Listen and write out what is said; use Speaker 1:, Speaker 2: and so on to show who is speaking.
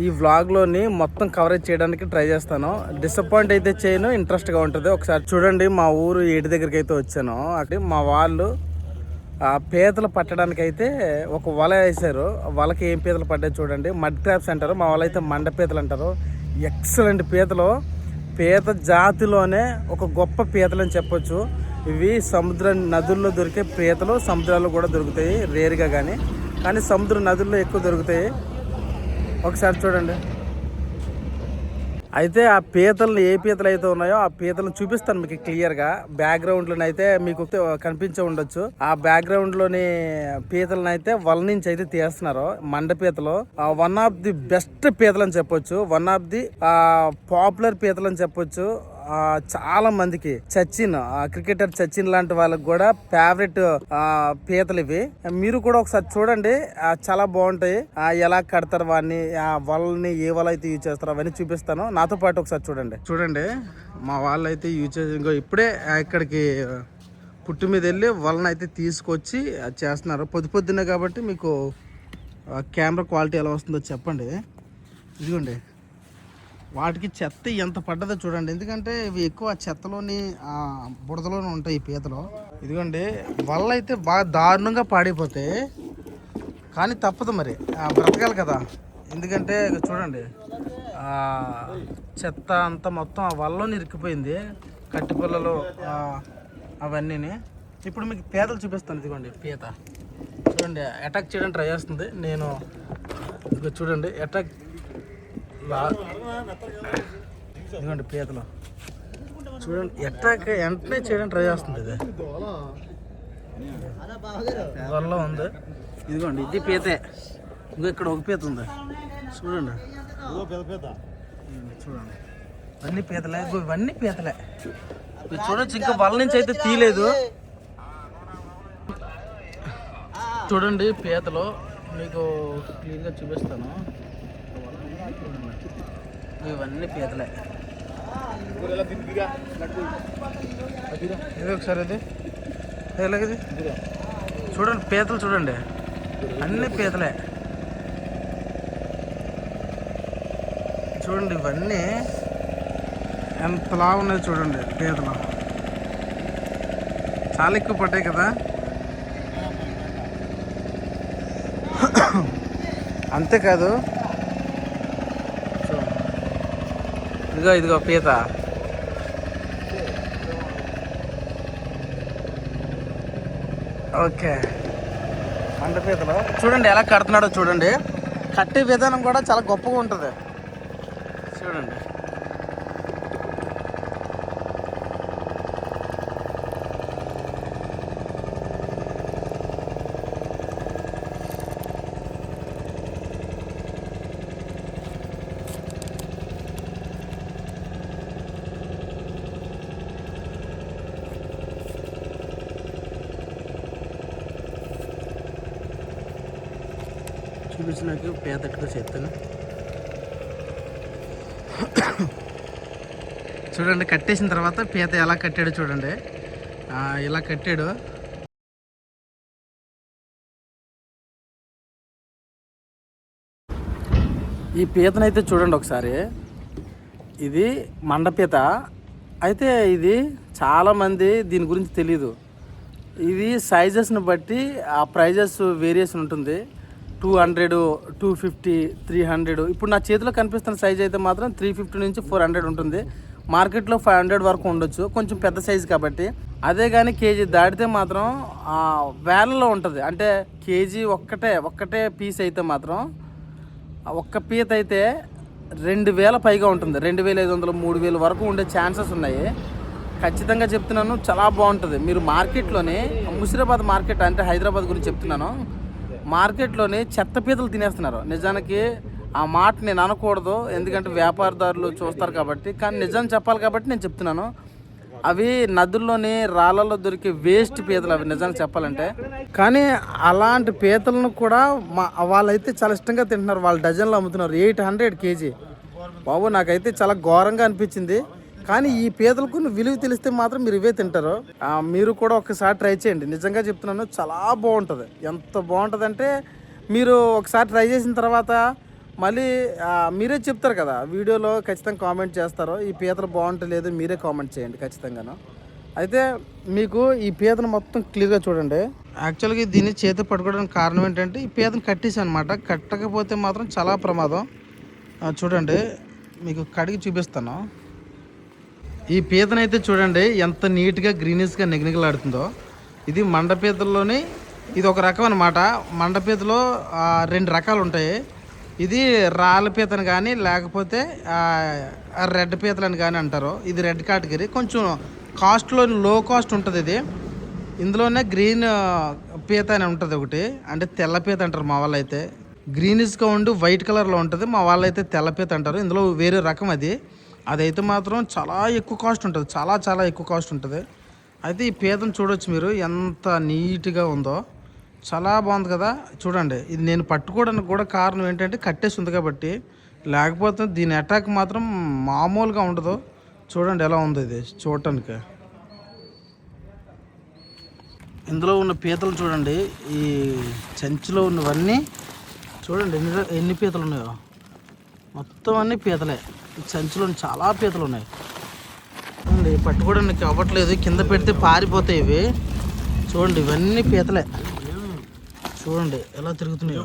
Speaker 1: ఈ వ్లాగ్లోని మొత్తం కవరేజ్ చేయడానికి ట్రై చేస్తాను. డిసప్పాయింట్ అయితే చేయను, ఇంట్రెస్ట్గా ఉంటుంది. ఒకసారి చూడండి, మా ఊరు ఏటి దగ్గరికి అయితే వచ్చాను. అక్కడ మా వాళ్ళు పీతలు పట్టడానికి అయితే ఒక వల వేశారు. వలకి ఏం పీతలు పడ్డాయి చూడండి. మడ్ క్రాప్స్ అంటారు, మా వాళ్ళు అయితే మండ పీతలు అంటారు. ఎక్సలెంట్ పీతలు, పీత జాతిలోనే ఒక గొప్ప పీతలు అని చెప్పొచ్చు. ఇవి సముద్ర నదుల్లో దొరికే పీతలు సముద్రాల్లో కూడా దొరుకుతాయి రేరుగా, కానీ సముద్ర నదుల్లో ఎక్కువ దొరుకుతాయి. ఒకసారి చూడండి. అయితే ఆ పీతలను ఏ పీతలు అయితే ఉన్నాయో ఆ పీతలను చూపిస్తాను మీకు క్లియర్గా. బ్యాక్గ్రౌండ్లో అయితే మీకు కనిపించే ఉండొచ్చు. ఆ బ్యాక్గ్రౌండ్లోని పీతలను అయితే వల నుంచి అయితే తీస్తున్నారు. మండ పీతలు వన్ ఆఫ్ ది బెస్ట్ పీతలు అని చెప్పొచ్చు. వన్ ఆఫ్ ది పాపులర్ పీతలు అని చెప్పొచ్చు. చాలా మందికి సచిన్, క్రికెటర్ సచిన్ లాంటి వాళ్ళకి కూడా ఫేవరెట్ పీతలు ఇవి. మీరు కూడా ఒకసారి చూడండి, చాలా బాగుంటాయి. ఎలా కడతారు వాడిని, వాళ్ళని ఏ వల అయితే యూజ్ చేస్తారో అవన్నీ చూపిస్తాను. నాతో పాటు ఒకసారి చూడండి. మా వాళ్ళు అయితే యూజ్ చేసి ఇప్పుడే ఇక్కడికి పుట్టు మీద వెళ్ళి వాళ్ళని అయితే తీసుకొచ్చి చేస్తున్నారు. పొద్దున్నే కాబట్టి మీకు కెమెరా క్వాలిటీ ఎలా వస్తుందో చెప్పండి. ఇదిగోండి, వాటికి చెత్త ఎంత పడ్డదో చూడండి. ఎందుకంటే ఇవి ఎక్కువ చెత్తలోని బుడదలోనే ఉంటాయి ఈ పీతలు. ఇదిగోండి, వల్ల అయితే బాగా దారుణంగా పాడైపోతాయి, కానీ తప్పదు మరి, బ్రతకాలి కదా. ఎందుకంటే చూడండి, చెత్త అంతా మొత్తం ఆ వల్లలో ఇరికిపోయింది, కట్టి పుల్లలు అవన్నీ. ఇప్పుడు మీకు పీతలు చూపిస్తాను. ఇదిగోండి పీత చూడండి, అటాక్ చేయడానికి ట్రై చేస్తుంది. నేను చూడండి అటాక్, ఇదిగోండి పీతలు చూడండి అటాక్ వెంటనే చేయడానికి ట్రై చేస్తుంది. ఇది వల్ల ఉంది. ఇదిగోండి ఇది పీతే. ఇక్కడ ఒక పీత ఉంది చూడండి. అన్ని పీతలే, ఇవన్నీ పీతలే. మీరు చూడొచ్చు, ఇంకా వల్ల నుంచి అయితే తీయలేదు. చూడండి పీతలు మీకు క్లియర్గా చూపిస్తాను. ఇవన్నీ పీతలే. ఇది ఒకసారి ఇది ఎలాగది చూడండి, పీతలు చూడండి, అన్ని పీతలే. చూడండి ఇవన్నీ ఎంతలా ఉన్నది చూడండి. పీతలు చాలా ఎక్కువ పడ్డాయి కదా. అంతేకాదు, ఇదిగో పీత. ఓకే, మండ పీతలు చూడండి ఎలా కడుతున్నాడో చూడండి. కట్టే విధానం కూడా చాలా గొప్పగా ఉంటుంది చూడండి. చూపించినాక పేదట్టుగా చేస్తాను. చూడండి కట్టేసిన తర్వాత పీత ఎలా కట్టాడు చూడండి. ఇలా కట్టాడు. ఈ పీతనైతే చూడండి ఒకసారి. ఇది మండపీత. అయితే ఇది చాలామంది దీని గురించి తెలీదు. ఇది సైజెస్ని బట్టి ఆ ప్రైజెస్ వేరియేషన్ ఉంటుంది. 200, 250, 300. ఇప్పుడు నా చేతిలో కనిపిస్తున్న సైజ్ అయితే మాత్రం 350 నుంచి 400 ఉంటుంది. మార్కెట్లో 500 వరకు ఉండొచ్చు, కొంచెం పెద్ద సైజు కాబట్టి. అదే కానీ కేజీ దాటితే మాత్రం వేలలో ఉంటుంది. అంటే కేజీ ఒక్కటే పీస్ అయితే మాత్రం, ఒక్క పీత అయితే 2000 పైగా ఉంటుంది. 2500, 3000 వరకు ఉండే ఛాన్సెస్ ఉన్నాయి. ఖచ్చితంగా చెప్తున్నాను, చాలా బాగుంటుంది. మీరు మార్కెట్లోనే, ముషిరాబాద్ మార్కెట్ అంటే హైదరాబాద్ గురించి చెప్తున్నాను, మార్కెట్లోని చెత్త పీతలు తినేస్తున్నారు. నిజానికి ఆ మాట నేను అనకూడదు, ఎందుకంటే వ్యాపారదారులు చూస్తారు కాబట్టి, కానీ నిజం చెప్పాలి కాబట్టి నేను చెప్తున్నాను. అవి నదుల్లోని రాళ్ళలో దొరికే వేస్ట్ పీతలు అవి నిజానికి చెప్పాలంటే. కానీ అలాంటి పీతలను కూడా వాళ్ళైతే చాలా ఇష్టంగా తింటున్నారు. వాళ్ళు డజన్లో అమ్ముతున్నారు, 800 కేజీ. బాబు నాకైతే చాలా ఘోరంగా అనిపించింది. కానీ ఈ పీతలకు విలువ తెలిస్తే మాత్రం మీరు ఇవే తింటారు. మీరు కూడా ఒకసారి ట్రై చేయండి. నిజంగా చెప్తున్నాను, చాలా బాగుంటుంది. ఎంత బాగుంటుంది అంటే మీరు ఒకసారి ట్రై చేసిన తర్వాత మళ్ళీ మీరే చెప్తారు కదా వీడియోలో, ఖచ్చితంగా కామెంట్ చేస్తారు. ఈ పీతలు బాగుంటే లేదు మీరే కామెంట్ చేయండి ఖచ్చితంగాను. అయితే మీకు ఈ పీతను మొత్తం క్లియర్గా చూడండి. యాక్చువల్గా దీన్ని చేతి పట్టుకోవడానికి కారణం ఏంటంటే ఈ పీతను కట్టేసి అనమాట. కట్టకపోతే మాత్రం చాలా ప్రమాదం. చూడండి మీకు కడిగి చూపిస్తాను. ఈ పీతనైతే చూడండి ఎంత నీట్గా గ్రీనిష్గా నిగనిగలాడుతుందో. ఇది మండపీతల్లోని ఇది ఒక రకం అనమాట. మండపీతలో 2 రకాలు ఉంటాయి. ఇది రాళ్ళ పీతని కానీ లేకపోతే రెడ్ పీతలని కానీ అంటారు. ఇది రెడ్ కేటగిరీ, కొంచెం కాస్ట్లో లో కాస్ట్ ఉంటుంది ఇది. ఇందులోనే గ్రీన్ పీత అని ఉంటుంది ఒకటి, అంటే తెల్ల పీత అంటారు మా వాళ్ళు అయితే. గ్రీనిష్గా ఉండి వైట్ కలర్లో ఉంటుంది, మా వాళ్ళు అయితే తెల్ల పీత అంటారు. ఇందులో వేరే రకం అదైతే మాత్రం చాలా ఎక్కువ కాస్ట్ ఉంటుంది, చాలా ఎక్కువ కాస్ట్ ఉంటుంది. అయితే ఈ పీతను చూడొచ్చు మీరు ఎంత నీట్గా ఉందో, చాలా బాగుంది కదా. చూడండి ఇది నేను పట్టుకోవడానికి కూడా కారణం ఏంటంటే కట్టేసి ఉంది కాబట్టి, లేకపోతే దీని అటాక్ మాత్రం మామూలుగా ఉండదు. చూడండి ఎలా ఉంది ఇది చూడటానికి. ఇందులో ఉన్న పీతలు చూడండి, ఈ సంచిలో ఉన్నవన్నీ చూడండి ఎన్ని పీతలు ఉన్నాయో. మొత్తం అన్నీ పీతలే. ఈ సంచిలో చాలా పీతలు ఉన్నాయి. చూడండి పట్టుకోవడానికి అవ్వట్లేదు, కింద పెడితే పారిపోతాయి ఇవి. చూడండి ఇవన్నీ పీతలే. చూడండి ఎలా తిరుగుతున్నాయి.